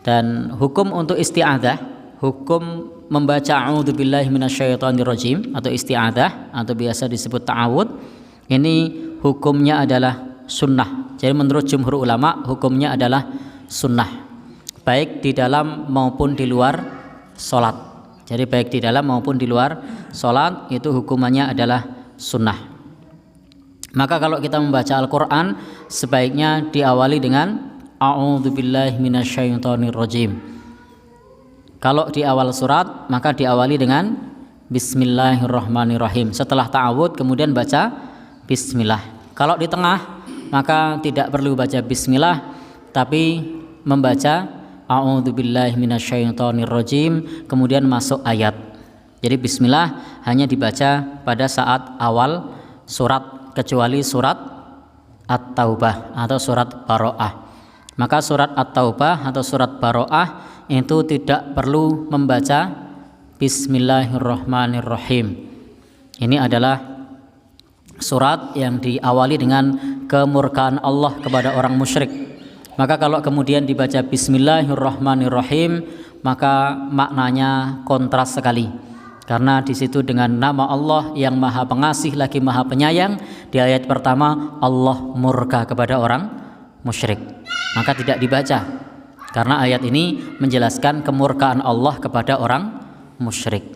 Dan hukum untuk isti'adzah, hukum membaca a'udzubillahi minasyaitonirrajim atau isti'adzah atau biasa disebut ta'awud, ini hukumnya adalah sunnah. Jadi menurut jumhur ulama hukumnya adalah sunnah, baik di dalam maupun di luar sholat. Jadi baik di dalam maupun di luar sholat itu hukumannya adalah sunnah. Maka kalau kita membaca Al-Quran sebaiknya diawali dengan a'udzubillahi minasyaitonirrajim. Kalau di awal surat maka diawali dengan bismillahirrahmanirrahim. Setelah ta'awud kemudian baca bismillah. Kalau di tengah maka tidak perlu baca bismillah, tapi membaca a'udzubillahi minasyaitonirrajim kemudian masuk ayat. Jadi bismillah hanya dibaca pada saat awal surat, kecuali surat At-Taubah atau surat Baro'ah. Maka surat At-Taubah atau surat Baro'ah itu tidak perlu membaca bismillahirrahmanirrahim. Ini adalah surat yang diawali dengan kemurkaan Allah kepada orang musyrik. Maka kalau kemudian dibaca bismillahirrahmanirrahim maka maknanya kontras sekali. Karena di situ dengan nama Allah yang Maha Pengasih lagi Maha Penyayang, di ayat pertama Allah murka kepada orang musyrik. Maka tidak dibaca. Karena ayat ini menjelaskan kemurkaan Allah kepada orang musyrik.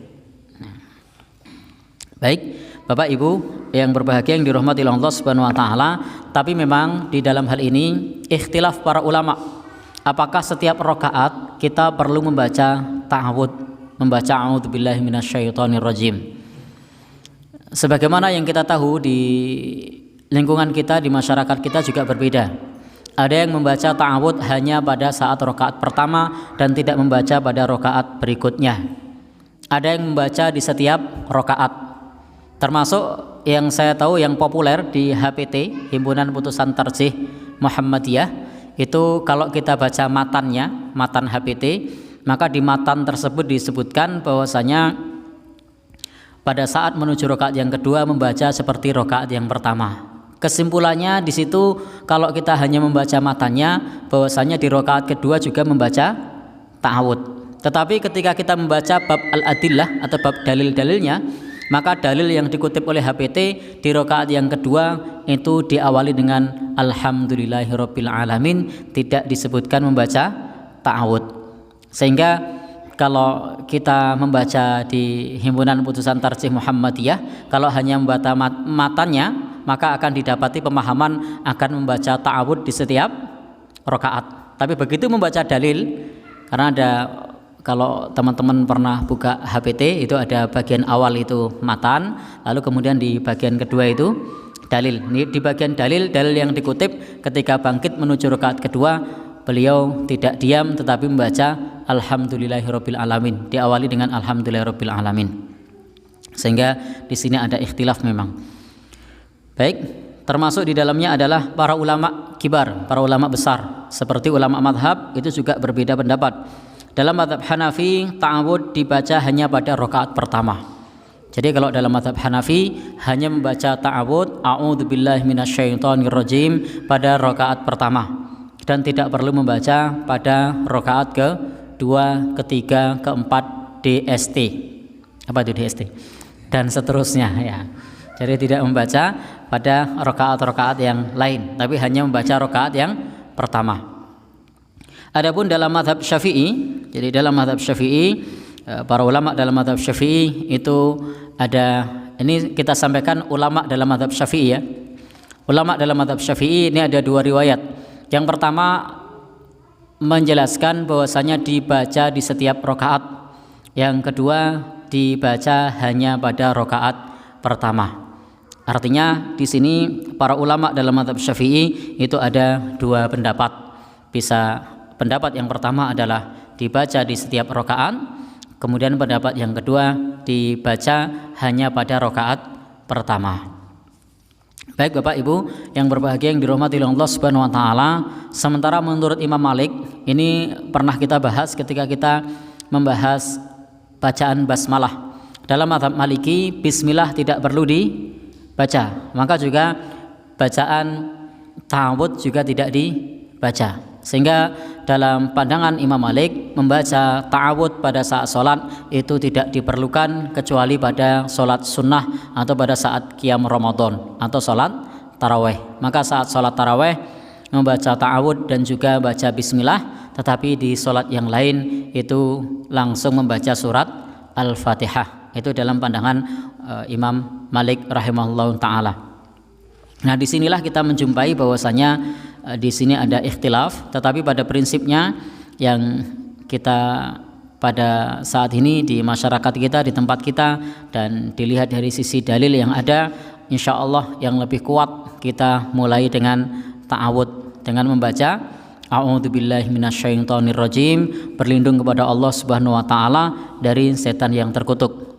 Baik, Bapak Ibu yang berbahagia yang dirahmati Allah Subhanahu wa taala, tapi memang di dalam hal ini ikhtilaf para ulama. Apakah setiap rakaat kita perlu membaca ta'awud, membaca a'udzubillahi minasyaitonirrajim? Sebagaimana yang kita tahu di lingkungan kita, di masyarakat kita juga berbeda. Ada yang membaca ta'awud hanya pada saat rakaat pertama dan tidak membaca pada rakaat berikutnya. Ada yang membaca di setiap rakaat. Termasuk yang saya tahu yang populer di HPT, Himpunan Putusan Tarjih Muhammadiyah, itu kalau kita baca matannya, matan HPT, maka di matan tersebut disebutkan bahwasanya pada saat menuju rakaat yang kedua membaca seperti rakaat yang pertama. Kesimpulannya di situ kalau kita hanya membaca matanya, bahwasanya di rakaat kedua juga membaca ta'awud. Tetapi ketika kita membaca bab al-adillah atau bab dalil-dalilnya, maka dalil yang dikutip oleh HPT di rakaat yang kedua itu diawali dengan alhamdulillahirabbil alamin, tidak disebutkan membaca ta'awud. Sehingga kalau kita membaca di Himpunan Putusan Tarjih Muhammadiyah, kalau hanya membaca matanya maka akan didapati pemahaman akan membaca ta'awud di setiap rakaat. Tapi begitu membaca dalil, karena ada, kalau teman-teman pernah buka HPT itu ada bagian awal itu matan, lalu kemudian di bagian kedua itu dalil. Di bagian dalil yang dikutip ketika bangkit menuju rakaat kedua, beliau tidak diam tetapi membaca alhamdulillahirabbil alamin, diawali dengan alhamdulillahirabbil alamin. Sehingga di sini ada ikhtilaf memang. Baik, termasuk di dalamnya adalah para ulama kibar, para ulama besar seperti ulama madhab itu juga berbeda pendapat. Dalam madhab Hanafi ta'awud dibaca hanya pada rakaat pertama. Jadi kalau dalam madhab Hanafi hanya membaca ta'awud a'udzubillahi minasyaitonirrajim pada rakaat pertama dan tidak perlu membaca pada rakaat kedua, ketiga, keempat, DST. Apa itu DST? Dan seterusnya ya. Jadi tidak membaca pada rakaat-rakaat yang lain, tapi hanya membaca rakaat yang pertama. Adapun dalam mazhab Syafi'i, jadi dalam mazhab Syafi'i, para ulama dalam mazhab Syafi'i itu ada, ini kita sampaikan ulama dalam mazhab Syafi'i ya. Ulama dalam mazhab Syafi'i ini ada dua riwayat. Yang pertama menjelaskan bahwasanya dibaca di setiap rakaat. Yang kedua dibaca hanya pada rakaat pertama. Artinya di sini para ulama dalam mazhab Syafi'i itu ada dua pendapat. Bisa pendapat yang pertama adalah dibaca di setiap rakaat, kemudian pendapat yang kedua dibaca hanya pada rakaat pertama. Baik Bapak Ibu yang berbahagia yang dirahmati Allah Subhanahu wa taala, sementara menurut Imam Malik ini pernah kita bahas ketika kita membahas bacaan basmalah. Dalam mazhab Maliki bismillah tidak perlu dibaca, maka juga bacaan ta'awud juga tidak dibaca. Sehingga dalam pandangan Imam Malik, membaca ta'awud pada saat sholat itu tidak diperlukan kecuali pada sholat sunnah atau pada saat qiyam Ramadan atau sholat taraweh. Maka saat sholat taraweh membaca ta'awud dan juga baca bismillah, tetapi di sholat yang lain itu langsung membaca surat Al-Fatihah. Itu dalam pandangan Imam Malik rahimahullah ta'ala. Nah, disinilah kita menjumpai bahwasanya di sini ada ikhtilaf, tetapi pada prinsipnya yang kita pada saat ini di masyarakat kita, di tempat kita, dan dilihat dari sisi dalil yang ada, insya Allah yang lebih kuat kita mulai dengan ta'awud, dengan membaca a'udzubillahi minasyaitonirrajim, berlindung kepada Allah Subhanahu wa taala dari setan yang terkutuk.